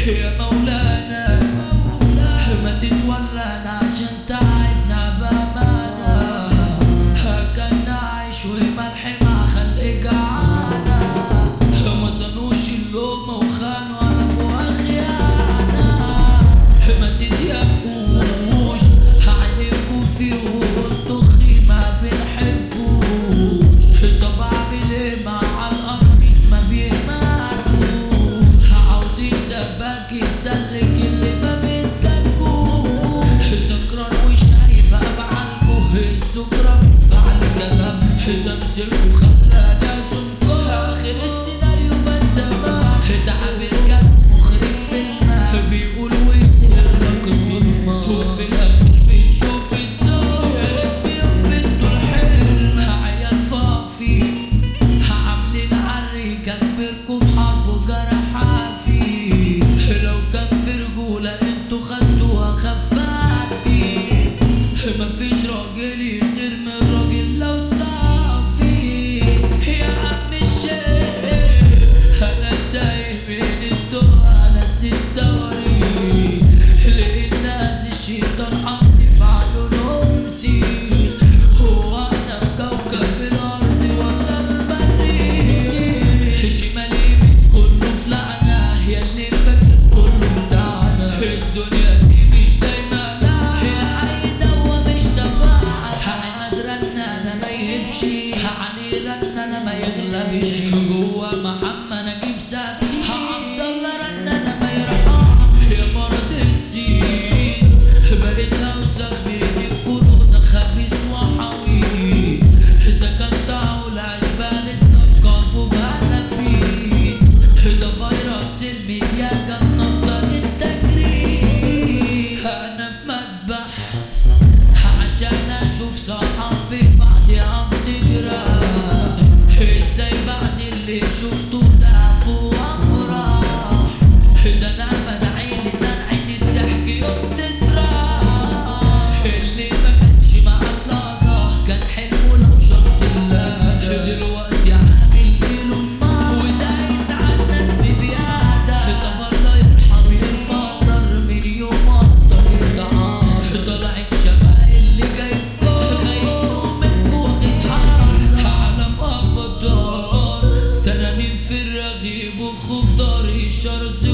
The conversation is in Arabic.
يا مولانا ما تتولانا عشان تعبنا بأمانة، كان عايش وملح مع خلق جعانة، ما صنوش اللقمة وخانوا على أبوها خيانة. ما تتيبوش عليكوا فيه والطخي ما بنحبوش، طب أعمل إيه مع الأرض ما بيماتوش، عاوزين سباك يسلك اللي ما بيستلكوش، سكران وشايف أفعالكوا السكرة بتفعل كلام تمثيلكوا خلانا سمكوا، آخر السيناريو ما انتبه تعب الكلب مخرج فيلم بيقول ويصير لك ظلمة، وفي الآخر بنشوف الزور يا ريت فيهم بنتوا الحلم، عيال فافي عاملين عري كبركوا بحرب وجرح عافي، لو كان في رجولة انتوا خدتوها خفافي، مفيش راجل غير من الراجل لو صافي. يا عم الشيخ انا اتضايق من الدنيا نسيت دوري، للناس الشيطان حاطط في عيونهم سيخ، هو انا في كوكب الارض ولا المريخ؟ شمالي كله في لعنة ياللي فاكر كله بتاعنا، الدنيا دي مش دايما لا يا اي دوا مش تبعها، قادرة ان انا ما يهبش عنيرة ان انا ما يغلبش، جوا محمد اجيب سابني عبد الله رن انا ما يرحمش، يا مرض الزين بقيت اوسخ من الكورونا خبيث وحوي، سكنت اقول اشبال النقاب وبهلفين، ده فيروس الميديا كان نبضة للتجريح، انا في مذبح عشان اشوف صحافي بعدها بتجرح، ازاي بعد اللي شفته ضعف وافراح، ده انا بدعي لزرعة الضحك يوم تطرح، اللي ما كانش مع الله كان حلو لو شرط الله، دلوقتي عامل له الماء ودايس على الناس ببيادة، طب الله يرحم يرفع ضر من يوم اكتر يتعاش، طلعت شبه اللي جايبكوا خاينوا منكوا واخد حظ، عالم افضل تنانين في الرغيب وخضار الشرز